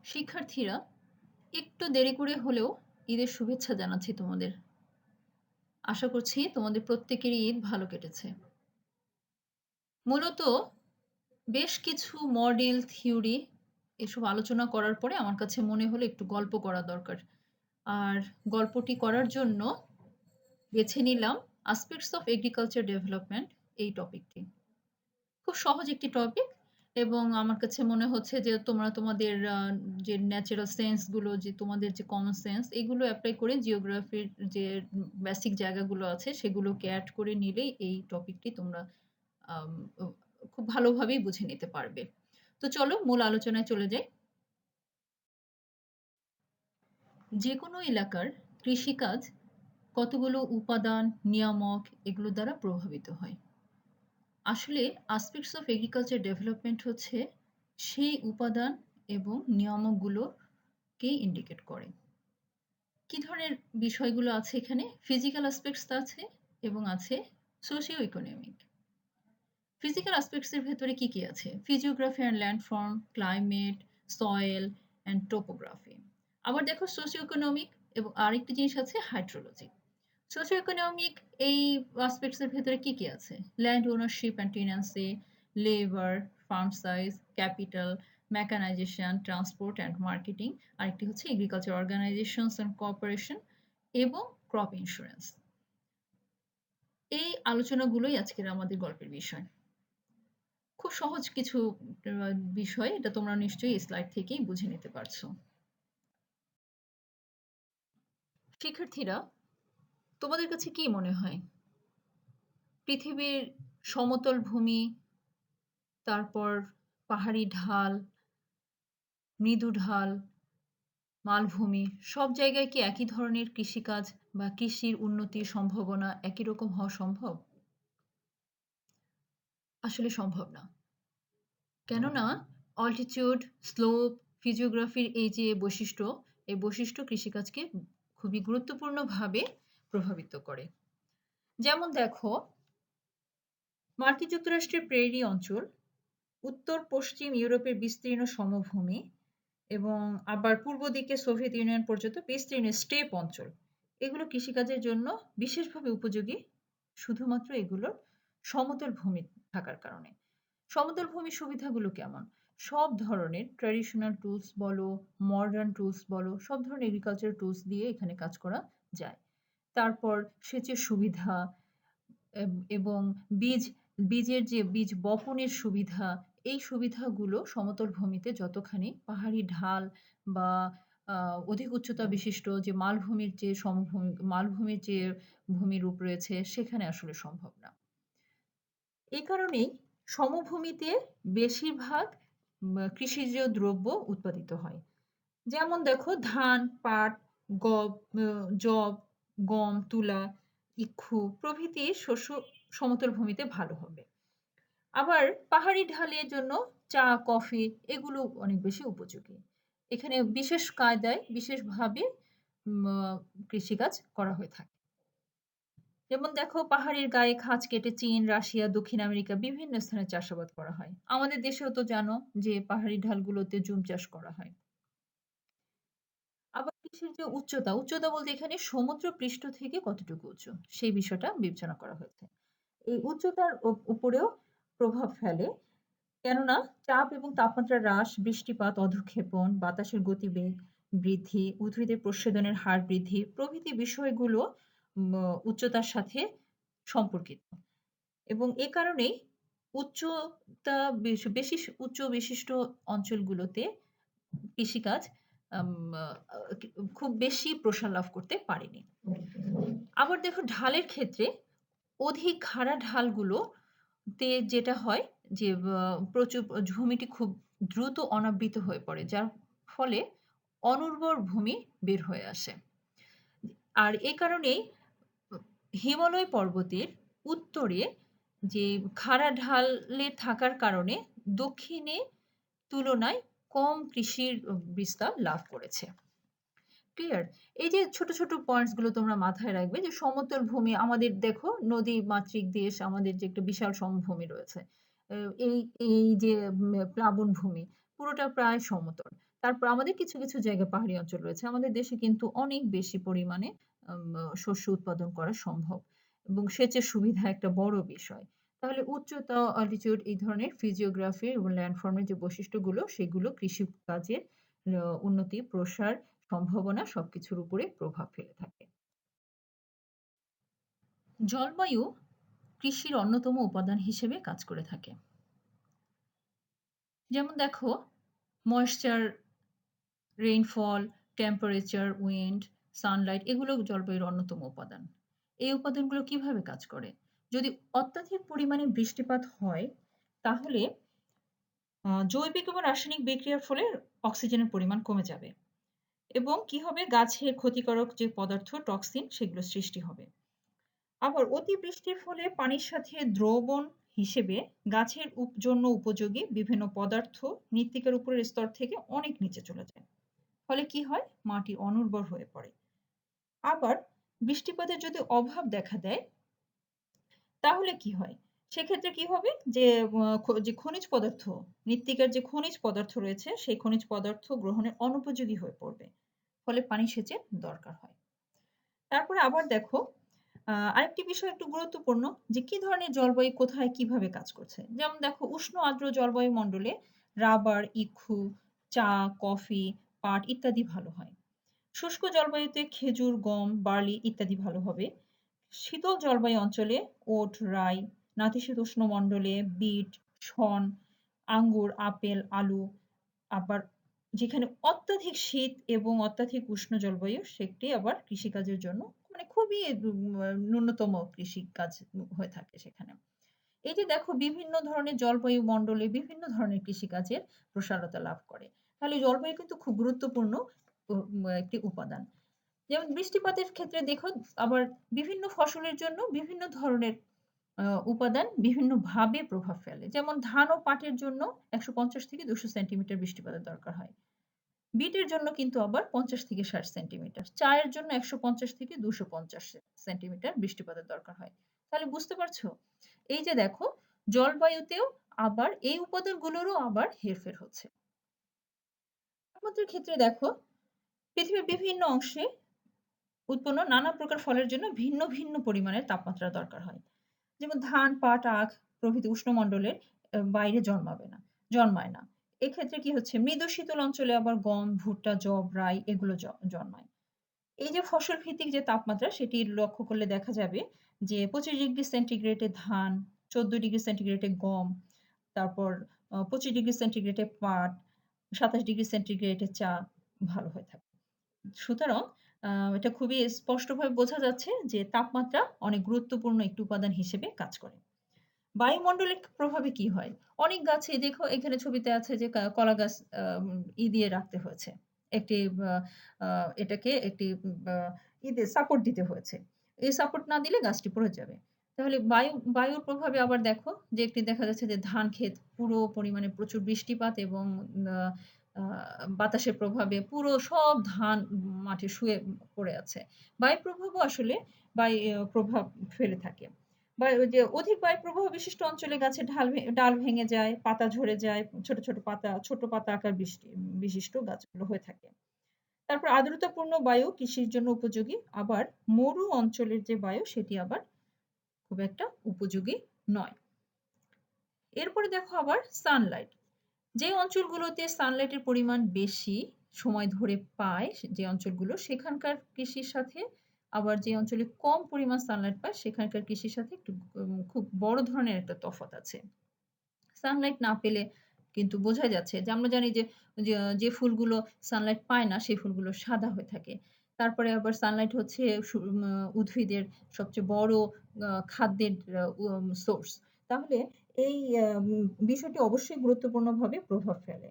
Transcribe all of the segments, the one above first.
শিক্ষার্থীরা, একটু দেরি করে হলেও ঈদের শুভেচ্ছা জানাচ্ছি তোমাদের। আশা করছি তোমাদের প্রত্যেকেরই ঈদ ভালো কেটেছে। মূলত বেশ কিছু মডেল, থিওরি এসব আলোচনা করার পরে আমার কাছে মনে হলো একটু গল্প করা দরকার। আর গল্পটি করার জন্য বেছে নিলাম আসপেক্টস অফ এগ্রিকালচার ডেভেলপমেন্ট এই টপিকটি। খুব সহজ একটি টপিক এবং আমার কাছে মনে হচ্ছে যে তোমরা তোমাদের যে ন্যাচারাল সেন্স গুলো, যে তোমাদের যে কমন সেন্স এগুলো এপ্লাই করে জিওগ্রাফির যে বেসিক জায়গাগুলো আছে সেগুলোকে অ্যাড করে নিলেই এই টপিকটি তোমরা আম ও খুব ভালোভাবেই বুঝে নিতে পারবে। তো চলো মূল আলোচনায় চলে যাই। যেকোনো এলাকার কৃষিকাজ কতগুলো উপাদান, নিয়ামক এগুলো দ্বারা প্রভাবিত হয়। আসলে আসপেক্টস অফ এগ্রিকালচার ডেভেলপমেন্ট হচ্ছে সেই উপাদান এবং নিয়ামকগুলোকে ইন্ডিকেট করে। কি ধরনের বিষয়গুলো আছে এখানে? ফিজিক্যাল অ্যাসপেক্টস আছে এবং আছে সোশিও ইকোনমিক। ফিজিক্যাল অ্যাসপেক্টস এর ভেতরে কি, কি আছে? Physiography and landform, climate, soil and topography. আবার দেখো সোশিও ইকোনমিক এবং আরেকটি জিনিস আছে হাইড্রোলজি। সোশিও ইকোনমিক এই অ্যাসপেক্টস এর ভেতরে কি, কি আছে? Land ownership and tenancy, labour, farm size, capital, mechanisation, transport and marketing. আরেকটি হচ্ছে এগ্রিকালচার অর্গানাইজেশনস অ্যান্ড কোঅপারেশন এবং ক্রপ ইন্স্যুরেন্স। এই আলোচনাগুলোই আজকের আমাদের গল্পের বিষয়। খুব সহজ কিছু বিষয়, এটা তোমরা নিশ্চয়ই এই স্লাইড থেকেই বুঝে নিতে পারছো। শিক্ষার্থীরা, তোমাদের কাছে কি মনে হয় পৃথিবীর সমতল ভূমি, তারপর পাহাড়ি ঢাল, মৃদু ঢাল, মালভূমি সব জায়গায় কি একই ধরনের কৃষিকাজ বা কৃষির উন্নতির সম্ভাবনা একই রকম হওয়া সম্ভব? আসলে সম্ভব না। কেননা অল্টিটিউড, স্লোপ, ফিজিওগ্রাফির এই যে বৈশিষ্ট্য, এই বৈশিষ্ট্য কৃষিকাজকে খুবই গুরুত্বপূর্ণভাবে প্রভাবিত করে। যেমন দেখো, মার্কিন যুক্তরাষ্ট্রের প্রেরি অঞ্চল, উত্তর পশ্চিম ইউরোপের বিস্তীর্ণ সমভূমি এবং আবার পূর্ব দিকে সোভিয়েত ইউনিয়ন পর্যন্ত বিস্তীর্ণ স্টেপ অঞ্চল, এগুলো কৃষিকাজের জন্য বিশেষভাবে উপযোগী শুধুমাত্র এগুলোর সমতল ভূমি থাকার কারণে। সমতল ভূমির সুবিধাগুলো কেমন? সব ধরনের ট্র্যাডিশনাল টুলস বলো, মডার্ন টুলস বলো, সব ধরনের এগ্রিকালচার টুলস দিয়ে এখানে কাজ করা যায়। তারপর সেচের সুবিধা এবং বীজের যে বীজ বপনের সুবিধা, এই সুবিধাগুলো সমতল ভূমিতে যতখানি পাহাড়ি ঢাল বা অধিক উচ্চতা বিশিষ্ট যে মালভূমির যে মালভূমির যে ভূমিরূপ রয়েছে সেখানে আসলে সম্ভব না। এই কারণেই সমভূমিতে বেশিরভাগ কৃষিজ দ্রব্য উৎপাদিত হয়। যেমন দেখো ধান, পাট, যব, গম, তুলা, ইক্ষু প্রভৃতি শস্য সমতল ভূমিতে ভালো হবে। আবার পাহাড়ি ঢালের জন্য চা, কফি এগুলো অনেক বেশি উপযোগী। এখানে বিশেষ কায়দায় বিশেষভাবে কৃষিকাজ করা হয়ে থাকে। যেমন দেখো পাহাড়ের গায়ে খাঁজ কেটে চীন, রাশিয়া, দক্ষিণ আমেরিকা বিভিন্ন স্থানে চাষাবাদ করা হয়। আমাদের দেশেও তো জানো যে পাহাড়ি ঢালগুলোতে জুম চাষ করা হয়। আবার কৃষির যে উচ্চতা বলতে এখানে সমুদ্র পৃষ্ঠ থেকে কতটুকু উঁচু সেই বিষয়টা বিবেচনা করা হয়েছে। এই উচ্চতার উপরেও প্রভাব ফেলে, কেননা চাপ এবং তাপমাত্রা হ্রাস, বৃষ্টিপাত, অধঃক্ষেপণ, বাতাসের গতিবেগ বৃদ্ধি, উদ্ভিদের প্রচ্ছেদনের হার বৃদ্ধি প্রভৃতি বিষয়গুলো উচ্চতার সাথে সম্পর্কিত। এবং এ কারণেই উচ্চতা বেশি উচ্চ বিশিষ্ট অঞ্চলগুলোতে কৃষিকাজ আম আ খুব বেশি প্রসার লাভ করতে পারেনি। আবার দেখো ঢালের ক্ষেত্রে অধিক খাড়া ঢালগুলোতে যেটা হয় যে প্রচুর ভূমিটি খুব দ্রুত অনাবৃত হয়ে পড়ে। যার ফলে অনুর্বর ভূমি বের হয়ে আসে। আর এ কারণেই হিমালয় পর্বতের উত্তরে যে খাড়া ঢালের থাকার কারণে দক্ষিণে তুলনায় কম কৃষির বিস্তার লাভ করেছে। ক্লিয়ার? এই যে ছোট, ছোট পয়েন্টস গুলো তোমরা মাথায় রাখবে যে সমতল ভূমি আমাদের দেখো নদী মাতৃক দেশ, আমাদের যে একটা বিশাল সমভূমি রয়েছে। এই এই যে প্লাবন ভূমি পুরোটা প্রায় সমতল। তারপর আমাদের কিছু, কিছু জায়গায় পাহাড়ি অঞ্চল রয়েছে। আমাদের দেশে কিন্তু অনেক বেশি পরিমাণে শস্য উৎপাদন করা সম্ভব এবং সেচের সুবিধা একটা বড় বিষয়। তাহলে উচ্চতা, অল্টিটিউড এই ধরনের ফিজিওগ্রাফি এবং ল্যান্ডফর্মের যে বৈশিষ্ট্যগুলো সেগুলো কৃষিকাজের উন্নতি, প্রসার, সম্ভাবনা সবকিছুর উপরে প্রভাব ফেলে থাকে। জলবায়ু কৃষির অন্যতম উপাদান হিসেবে কাজ করে থাকে। যেমন দেখো moisture, rainfall, temperature, wind, Sunlight এগুলো জলবায়ুর অন্যতম উপাদান। এই উপাদানগুলো কিভাবে কাজ করে? যদি অত্যাধিক পরিমাণে বৃষ্টিপাত হয় তাহলে জৈবিক এবং রাসায়নিক বিক্রিয়ার ফলে অক্সিজেনের পরিমাণ কমে যাবে এবং কি হবে গাছের ক্ষতিকারক যে পদার্থ টক্সিন সেগুলো সৃষ্টি হবে। আবার অতিবৃষ্টির ফলে পানির সাথে দ্রবণ হিসেবে গাছের জন্য উপযোগী বিভিন্ন পদার্থ মৃত্তিকার উপরের স্তর থেকে অনেক নিচে চলে যায়। ফলে কি হয়? মাটি অনুর্বর হয়ে পড়ে। আবার বৃষ্টিপাতের যদি অভাব দেখা দেয় তাহলে কি হয়? সেক্ষেত্রে কি হবে? যে যে খনিজ পদার্থ, মৃত্তিকার যে খনিজ পদার্থ রয়েছে সেই খনিজ পদার্থ গ্রহণের অনুপযোগী হয়ে পড়বে। ফলে পানি সেচের দরকার হয়। তারপরে আবার দেখো আরেকটি বিষয় একটু গুরুত্বপূর্ণ যে কি ধরনের জলবায়ু কোথায় কিভাবে কাজ করছে। যেমন দেখো উষ্ণ আর্দ্র জলবায়ু মণ্ডলে রাবার, ইক্ষু, চা, কফি, পাট ইত্যাদি ভালো হয়। শুষ্ক জলবায়ুতে খেজুর, গম, বার্লি ইত্যাদি ভালো হবে। শীতল জলবায়ু অঞ্চলে ওট, রাই, নাতিশীতোষ্ণ মণ্ডলে বিট, শন, আঙ্গুর, আপেল, আলু। আবার যেখানে অত্যাধিক শীত এবং অত্যাধিক উষ্ণ জলবায়ু সেটি আবার কৃষিকাজের জন্য মানে খুবই ন্যূনতম কৃষিকাজ হয়ে থাকে সেখানে। এই যে দেখো বিভিন্ন ধরনের জলবায়ু মণ্ডলে বিভিন্ন ধরনের কৃষিকাজের প্রসারতা লাভ করে। তাহলে জলবায়ু কিন্তু খুব গুরুত্বপূর্ণ একটি উপাদান। যেমন বৃষ্টিপাতের ক্ষেত্রে দেখো আবার বিভিন্ন ফসলের জন্য বিভিন্ন ধরনের উপাদান বিভিন্নভাবে প্রভাব ফেলে। যেমন ধান ও পাটের জন্য ১৫০ থেকে ২০০ সেন্টিমিটার বৃষ্টিপাতের দরকার হয়। বিটের জন্য কিন্তু আবার ৫০ থেকে ৬০ সেন্টিমিটার। চায়ের জন্য ১৫০ থেকে ২৫০ সেন্টিমিটার বৃষ্টিপাতের দরকার হয়। তাহলে বুঝতে পারছো? এই যে দেখো জলবায়ুতেও আবার এই উপাদানগুলোরও আবার হেরফের হচ্ছে। তাপমাত্রার ক্ষেত্রে দেখো পৃথিবীর বিভিন্ন অংশে উৎপন্ন নানা প্রকার ফলের জন্য ভিন্ন, ভিন্ন পরিমাণের তাপমাত্রা দরকার হয়। যেমন ধান, পাট, আখ প্রভৃতি উষ্ণমণ্ডলের বাইরে জন্মায় না। এক্ষেত্রে কি হচ্ছে মৃদু শীতল অঞ্চলে আবার গম, ভুট্টা, যব, রাই এগুলো জন্মায়। এই যে ফসল ভিত্তিক যে তাপমাত্রা সেটি লক্ষ্য করলে দেখা যাবে যে ২৫ ডিগ্রি সেন্টিগ্রেডে ধান, ১৪ ডিগ্রি সেন্টিগ্রেডে গম, তারপর ২৫ ডিগ্রি সেন্টিগ্রেডে পাট, ২৭ ডিগ্রি সেন্টিগ্রেডে চা ভালো হয়ে থাকে। সুতরাং আ এটা খুবই স্পষ্টভাবে বোঝা যাচ্ছে যে তাপমাত্রা অনেক গুরুত্বপূর্ণ একটি উপাদান হিসেবে কাজ করে। বায়ুমণ্ডলের প্রভাবে কি হয়? অনেক গাছে দেখো এখানে ছবিতে আছে যে কলা গাছ দিয়ে রাখতে হয়েছে। একটি আ আ এটাকে একটি আ সাপোর্ট দিতে হয়েছে। এই সাপোর্ট না দিলে গাছটি পড়ে যাবে। তাহলে বায়ুর প্রভাবে আবার দেখো যে একটি দেখা যাচ্ছে যে ধান ক্ষেত পুরো পরিমাণে প্রচুর বৃষ্টিপাত এবং আ আ বাতাসের প্রভাবে পুরো সব ধান মাঠে শুয়ে পড়ে আছে। বায়ু প্রভাবও আসলে প্রভাব ফেলে থাকে। বা ওই যে অধিক বায়ুপ্রবাহ বিশিষ্ট অঞ্চলে গাছের ডাল ভেঙে যায়, পাতা ঝরে যায়, ছোট পাতা আকার বিশিষ্ট গাছগুলো হয়ে থাকে। তারপর আর্দ্রতাপূর্ণ বায়ু কৃষির জন্য উপযোগী। আবার মরু অঞ্চলের যে বায়ু সেটি আবার খুব একটা উপযোগী নয়। এরপরে দেখো আবার সানলাইট। যে অঞ্চলগুলোতে সানলাইটের পরিমাণ বেশি সময় ধরে পায় যে অঞ্চলগুলো সেখানকার কৃষির সাথে আবার যে অঞ্চলে কম পরিমাণ সানলাইট পায় সেখানকার কৃষির সাথে একটু খুব বড় ধরনের একটা তফাৎ আছে। সানলাইট না পেলে কিন্তু বোঝা যাচ্ছে যে আমরা জানি যে যে যে ফুলগুলো সানলাইট পায় না সেই ফুলগুলো সাদা হয়ে থাকে। তারপরে আবার সানলাইট হচ্ছে উদ্ভিদের সবচেয়ে বড় খাদ্যের সোর্স। তাহলে এই বিষয়টি অবশ্যই গুরুত্বপূর্ণভাবে প্রভাব ফেলে।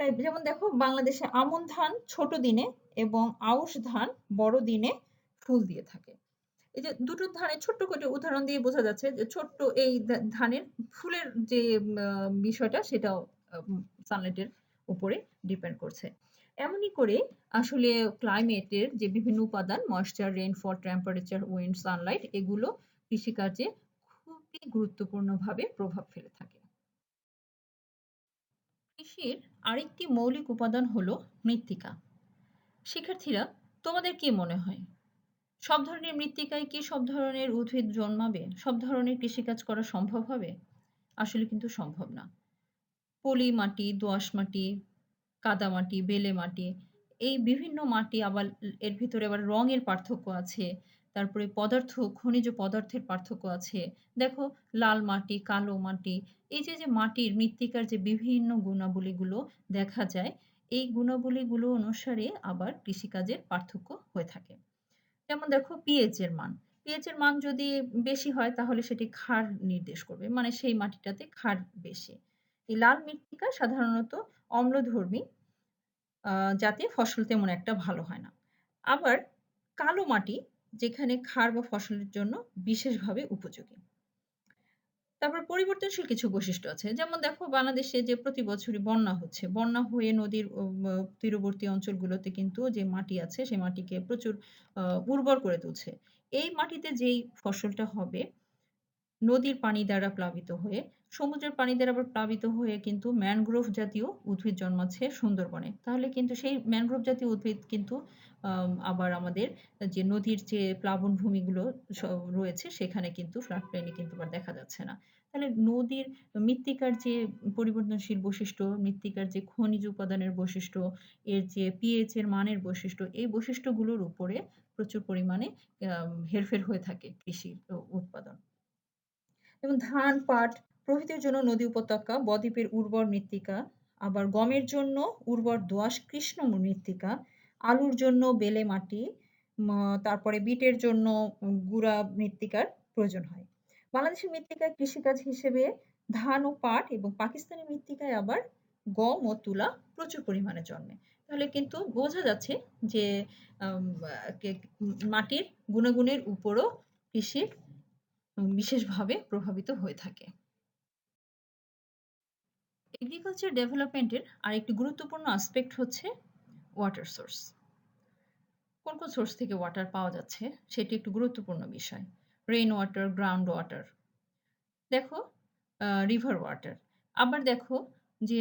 তাই যেমন দেখো বাংলাদেশে আমন ধান ছোট দিনে এবং আউশ ধান বড় দিনে ফুল দিয়ে থাকে। এই যে দুটো ধানের ছোট্ট করে উদাহরণ দিয়ে বোঝা যাচ্ছে যে ছোট্ট এই ধানের ফুলের যে বিষয়টা সেটাও সানলাইট এর উপরে ডিপেন্ড করছে। এমনই করে আসলে ক্লাইমেট এর যে বিভিন্ন উপাদান moisture, rainfall, temperature, wind, Sunlight এগুলো কৃষিকাজে খুবই গুরুত্বপূর্ণভাবে প্রভাব ফেলে থাকে। কৃষির আরেকটি মৌলিক উপাদান হলো মৃত্তিকা। শিক্ষার্থীরা, তোমাদের কি মনে হয়? সব ধরনের মৃত্তিকায় কি সব ধরনের উদ্ভিদ জন্মাবে? সব ধরনের কৃষিকাজ করা সম্ভব হবে? আসলে কিন্তু সম্ভব না। পলি মাটি, দোআঁশ মাটি, কাদামাটি, বেলে মাটি, এই বিভিন্ন মাটি আবার এর ভিতরে আবার রঙের পার্থক্য আছে। তারপরে খনিজ পদার্থের পার্থক্য আছে। দেখো, লাল মাটি, কালো মাটি, এই যে মাটির মৃত্তিকার যে বিভিন্ন গুণাবলীগুলো দেখা যায়, এই গুণাবলীগুলো অনুসারে আবার কৃষিকাজের পার্থক্য হয়ে থাকে। যেমন দেখো, পিএইচ এর মান। পিএইচ এর মান যদি বেশি হয় তাহলে সেটি ক্ষার নির্দেশ করবে। মানে সেই মাটিটাতে ক্ষার বেশি। এই লাল মৃত্তিকা সাধারণত অম্লধর্মী, আ যাতে ফসল তেমন একটা ভালো হয় না। আবার কালো মাটি, যেখানে ক্ষার বা ফসলের জন্য বিশেষভাবে উপযোগী। তারপর পরিবর্তনশীল কিছু বৈশিষ্ট্য আছে। যেমন দেখো, বাংলাদেশে যে প্রতি বছরই বন্যা হচ্ছে। বন্যা হয়ে নদীর তীরবর্তী অঞ্চলগুলোতে কিন্তু যে মাটি আছে, সেই মাটিকে প্রচুর আ উর্বর করে তুলছে। এই মাটিতে যেই ফসলটা হবে, নদীর পানি দ্বারা প্লাবিত হয়ে, সমুদ্রের পানি দ্বারা আবার প্লাবিত হয়ে কিন্তু ম্যানগ্রোভ জাতীয় উদ্ভিদ জন্মাচ্ছে সুন্দরবনে। তাহলে কিন্তু সেই ম্যানগ্রোভ জাতীয় উদ্ভিদ কিন্তু আবার আমাদের যে নদীর যে প্লাবন ভূমিগুলো রয়েছে, সেখানে কিন্তু ফ্লাড প্লেন এ কিন্তু আবার দেখা যাচ্ছে না। তাহলে নদীর মৃত্তিকার যে পরিবর্তনশীল বৈশিষ্ট্য, মৃত্তিকার যে খনিজ উপাদানের বৈশিষ্ট্য, এর যে পিএইচ এর মানের বৈশিষ্ট্য, এই বৈশিষ্ট্যগুলোর উপরে প্রচুর পরিমাণে হেরফের হয়ে থাকে কৃষির উৎপাদন। যেমন ধান, পাট প্রভৃতির জন্য নদী উপত্যকা, বদ্বীপের উর্বর মৃত্তিকা, আবার গমের জন্য উর্বর দোআঁশ কৃষ্ণ মৃত্তিকা, আলুর জন্য বেলে মাটি, ম তারপরে বিটের জন্য গুড়া মৃত্তিকার প্রয়োজন হয়। বাংলাদেশের মৃত্তিকায় কৃষিকাজ হিসেবে ধান ও পাট এবং পাকিস্তানি মৃত্তিকায় আবার গম ও তুলা প্রচুর পরিমাণে জন্মে। তাহলে কিন্তু বোঝা যাচ্ছে যে আম আ কে মাটির গুণাগুণের উপরও কৃষির বিশেষভাবে প্রভাবিত হয়ে থাকে। এগ্রিকালচার ডেভেলপমেন্টের আরেকটি গুরুত্বপূর্ণ অ্যাসপেক্ট হচ্ছে ওয়াটার সোর্স। কোন সোর্স থেকে ওয়াটার পাওয়া যাচ্ছে সেটি একটু গুরুত্বপূর্ণ বিষয়। Rain water, ground water. দেখো, রিভার ওয়াটার। আবার দেখো যে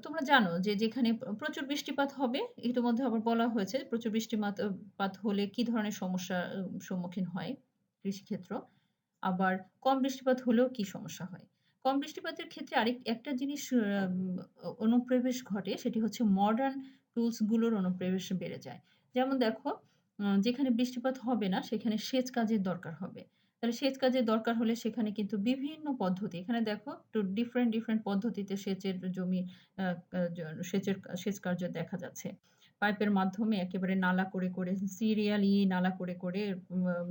তোমরা জানো যে যেখানে প্রচুর বৃষ্টিপাত হবে, ইতিমধ্যে আবার বলা হয়েছে প্রচুর পাত হলে কি ধরনের সমস্যার সম্মুখীন হয় কৃষিক্ষেত্র। আবার কম বৃষ্টিপাত হলেও কি সমস্যা হয়। কম বৃষ্টিপাতের ক্ষেত্রে একটা জিনিস অনুপ্রবেশ ঘটে, সেটি হচ্ছে মডার্ন টুলস গুলোর অনুপ্রবেশ বেড়ে যায়। যেমন দেখো, যেখানে বৃষ্টিপাত হবে না সেখানে সেচ কাজের দরকার হবে। তাহলে সেচ কাজের দরকার হলে সেখানে কিন্তু বিভিন্ন পদ্ধতি, এখানে দেখো ডিফারেন্ট পদ্ধতিতে সেচের জমি আ আ জ সেচের সেচ কার্য দেখা যাচ্ছে। পাইপের মাধ্যমে একেবারে নালা করে সিরিয়ালি নালা করে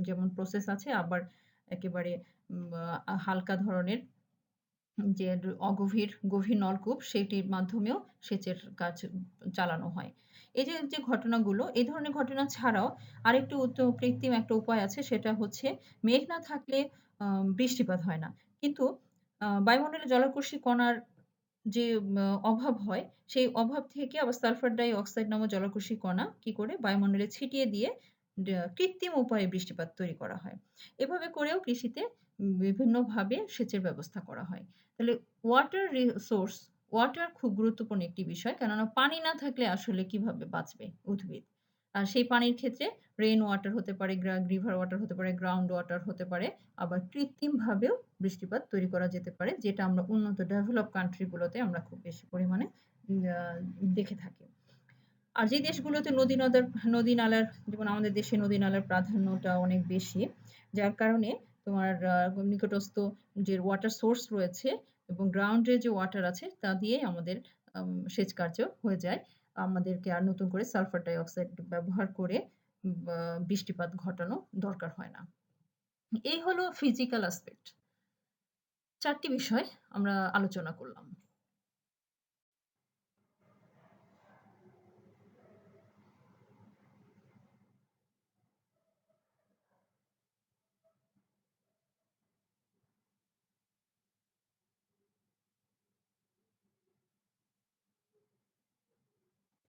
যেমন প্রসেস আছে, আবার একেবারে উম হালকা ধরনের যে গভীর নলকূপ, সেটির মাধ্যমেও সেচের কাজ চালানো হয়। এই যে ঘটনাগুলো, এই ধরনের ঘটনা ছাড়াও আরেকটু কৃত্রিম একটা উপায় আছে, সেটা হচ্ছে মেঘ না থাকলে বৃষ্টিপাত হয় না। কিন্তু বায়ুমণ্ডলে জলাকর্ষী কণার যে অভাব হয়, সেই অভাব থেকে আবার সালফার ডাই অক্সাইড নামক জলাকর্ষী কণা কি করে বায়ুমণ্ডলে ছিটিয়ে দিয়ে কৃত্রিম উপায়ে বৃষ্টিপাত তৈরি করা হয়। এভাবে করেও কৃষিতে বিভিন্নভাবে সেচের ব্যবস্থা করা হয়। তাহলে ওয়াটার রিসোর্স, ওয়াটার খুব গুরুত্বপূর্ণ একটি বিষয়। কেননা পানি না থাকলে আসলে কিভাবে বাঁচবে উদ্ভিদ? আর সেই পানির ক্ষেত্রে রেইন ওয়াটার হতে পারে, রিভার ওয়াটার হতে পারে, গ্রাউন্ড ওয়াটার হতে পারে। আবার কৃত্রিমভাবেও বৃষ্টিপাত তৈরি করা যেতে পারে, যেটা আমরা উন্নত ডেভেলপ কান্ট্রি গুলোতে আমরা খুব বেশি পরিমাণে আ দেখে থাকি। আর যে দেশগুলোতে নদী-নালার, যেমন আমাদের দেশে নদী-নালার প্রাধান্যটা অনেক বেশি। যার কারণে তোমার নিকটস্থ যে ওয়াটার সোর্স রয়েছে এবং গ্রাউন্ড এ যে ওয়াটার আছে তা দিয়েই আমাদের সেচ কার্য হয়ে যায়। আমাদেরকে আর নতুন করে সালফার ডাই অক্সাইড ব্যবহার করে বা বৃষ্টিপাত ঘটানো দরকার হয় না। এই হলো ফিজিক্যাল অ্যাসপেক্ট। ৪ টি বিষয় আমরা আলোচনা করলাম।